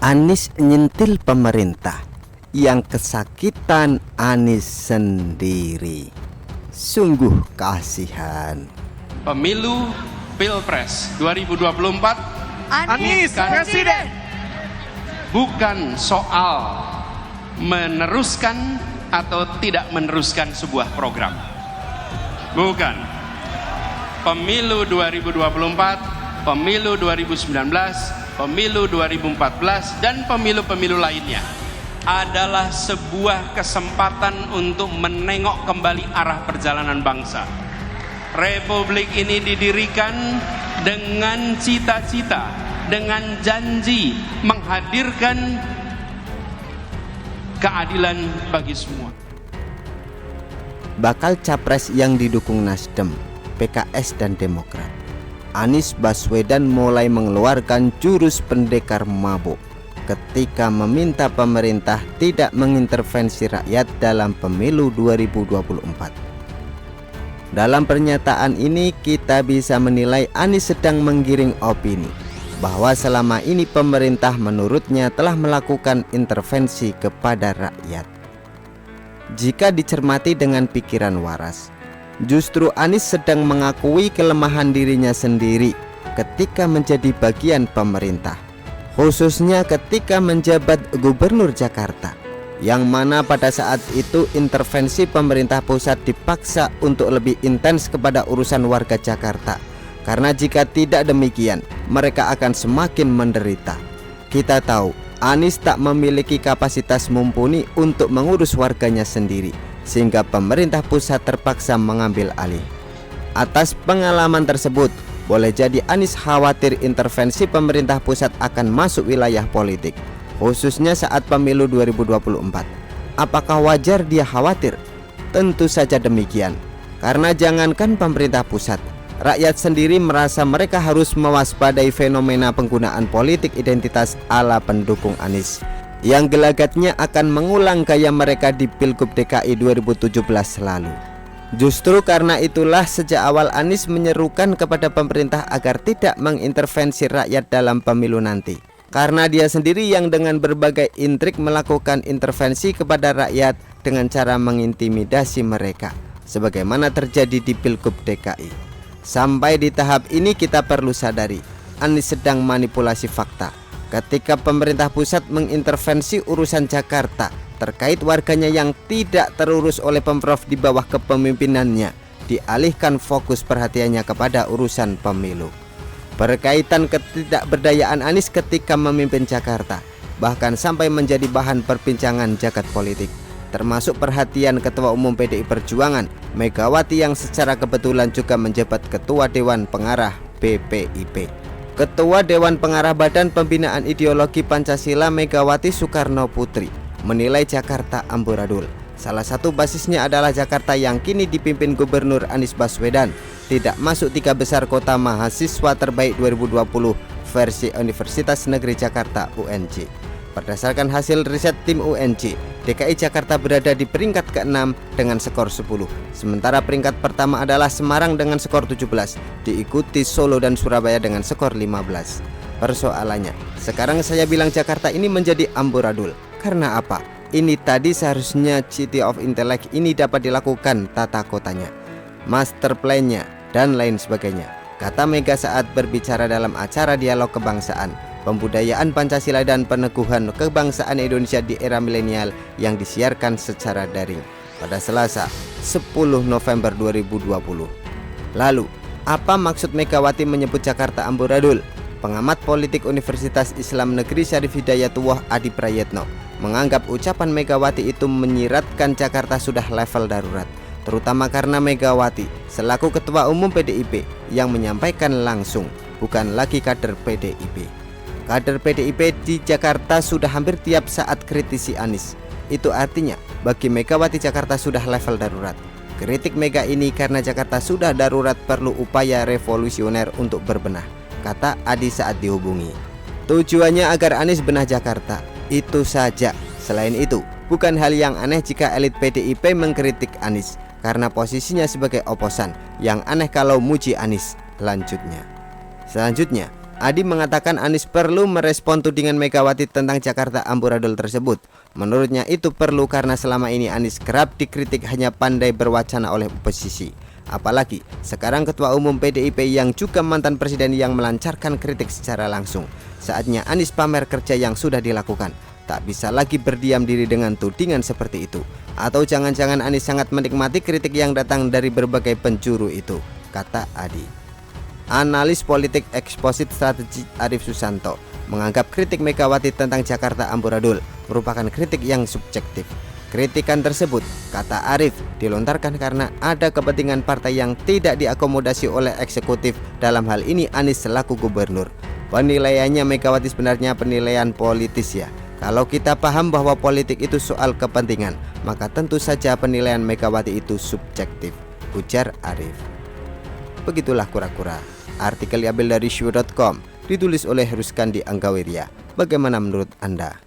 Anies nyentil pemerintah, yang kesakitan Anies sendiri. Sungguh kasihan. Pemilu Pilpres 2024 Anies Presiden. Bukan soal meneruskan atau tidak meneruskan sebuah program. Bukan. Pemilu 2024, pemilu 2019, pemilu 2014 dan pemilu-pemilu lainnya adalah sebuah kesempatan untuk menengok kembali arah perjalanan bangsa. Republik ini didirikan dengan cita-cita, dengan janji menghadirkan keadilan bagi semua. Bakal capres yang didukung Nasdem, PKS dan Demokrat, Anies Baswedan mulai mengeluarkan jurus pendekar mabuk ketika meminta pemerintah tidak mengintervensi rakyat dalam pemilu 2024. Dalam pernyataan ini kita bisa menilai Anies sedang menggiring opini bahwa selama ini pemerintah menurutnya telah melakukan intervensi kepada rakyat. Jika dicermati dengan pikiran waras, justru Anies sedang mengakui kelemahan dirinya sendiri ketika menjadi bagian pemerintah, khususnya ketika menjabat Gubernur Jakarta, yang mana pada saat itu intervensi pemerintah pusat dipaksa untuk lebih intens kepada urusan warga Jakarta, karena jika tidak demikian mereka akan semakin menderita. Kita tahu Anies tak memiliki kapasitas mumpuni untuk mengurus warganya sendiri, sehingga pemerintah pusat terpaksa mengambil alih. Atas pengalaman tersebut, boleh jadi Anies khawatir intervensi pemerintah pusat akan masuk wilayah politik, khususnya saat pemilu 2024. Apakah wajar dia khawatir? Tentu saja demikian, karena jangankan pemerintah pusat, rakyat sendiri merasa mereka harus mewaspadai fenomena penggunaan politik identitas ala pendukung Anies yang gelagatnya akan mengulang gaya mereka di Pilgub DKI 2017 lalu. Justru karena itulah sejak awal Anies menyerukan kepada pemerintah agar tidak mengintervensi rakyat dalam pemilu nanti, karena dia sendiri yang dengan berbagai intrik melakukan intervensi kepada rakyat dengan cara mengintimidasi mereka, sebagaimana terjadi di Pilgub DKI. Sampai di tahap ini kita perlu sadari, Anies sedang manipulasi fakta ketika pemerintah pusat mengintervensi urusan Jakarta terkait warganya yang tidak terurus oleh Pemprov di bawah kepemimpinannya, dialihkan fokus perhatiannya kepada urusan pemilu. Berkaitan ketidakberdayaan Anies ketika memimpin Jakarta bahkan sampai menjadi bahan perbincangan jagat politik, termasuk perhatian Ketua Umum PDI Perjuangan Megawati yang secara kebetulan juga menjabat Ketua Dewan Pengarah BPIP. Ketua Dewan Pengarah Badan Pembinaan Ideologi Pancasila Megawati Soekarno Putri menilai Jakarta amburadul. Salah satu basisnya adalah Jakarta yang kini dipimpin Gubernur Anies Baswedan tidak masuk 3 besar kota mahasiswa terbaik 2020 versi Universitas Negeri Jakarta UNJ. Berdasarkan hasil riset tim UNJ, DKI Jakarta berada di peringkat ke-6 dengan skor 10. Sementara peringkat pertama adalah Semarang dengan skor 17, diikuti Solo dan Surabaya dengan skor 15. Persoalannya, sekarang saya bilang Jakarta ini menjadi amburadul. Karena apa? Ini tadi seharusnya City of Intellect ini dapat dilakukan tata kotanya, master plan-nya, dan lain sebagainya, kata Mega saat berbicara dalam acara Dialog Kebangsaan, Pembudayaan Pancasila dan Peneguhan Kebangsaan Indonesia di Era Milenial yang disiarkan secara daring pada Selasa 10 November 2020. Lalu, apa maksud Megawati menyebut Jakarta amburadul? Pengamat politik Universitas Islam Negeri Syarif Hidayatullah Adi Prayetno menganggap ucapan Megawati itu menyiratkan Jakarta sudah level darurat, terutama karena Megawati selaku Ketua Umum PDIP yang menyampaikan langsung, bukan lagi kader PDIP. Kader PDIP di Jakarta sudah hampir tiap saat kritisi Anies. Itu artinya bagi Megawati Jakarta sudah level darurat. Kritik Mega ini karena Jakarta sudah darurat perlu upaya revolusioner untuk berbenah, kata Adi saat dihubungi. Tujuannya agar Anies benah Jakarta, itu saja. Selain itu, bukan hal yang aneh jika elit PDIP mengkritik Anies karena posisinya sebagai oposan. Yang aneh kalau muji Anies. Selanjutnya, Adi mengatakan Anies perlu merespon tudingan Megawati tentang Jakarta amburadul tersebut. Menurutnya itu perlu karena selama ini Anies kerap dikritik hanya pandai berwacana oleh oposisi. Apalagi sekarang Ketua Umum PDIP yang juga mantan presiden yang melancarkan kritik secara langsung. Saatnya Anies pamer kerja yang sudah dilakukan. Tak bisa lagi berdiam diri dengan tudingan seperti itu. Atau jangan-jangan Anies sangat menikmati kritik yang datang dari berbagai penjuru itu, kata Adi. Analis politik Exposit Strategi Arief Susanto menganggap kritik Megawati tentang Jakarta amburadul merupakan kritik yang subjektif. Kritikan tersebut, kata Arief, dilontarkan karena ada kepentingan partai yang tidak diakomodasi oleh eksekutif, dalam hal ini Anies selaku gubernur. Penilaiannya Megawati sebenarnya penilaian politis ya. Kalau kita paham bahwa politik itu soal kepentingan, maka tentu saja penilaian Megawati itu subjektif, ujar Arief. Begitulah kura-kura. Artikel diambil dari show.com, ditulis oleh Ruskandi Anggawirya. Bagaimana menurut Anda?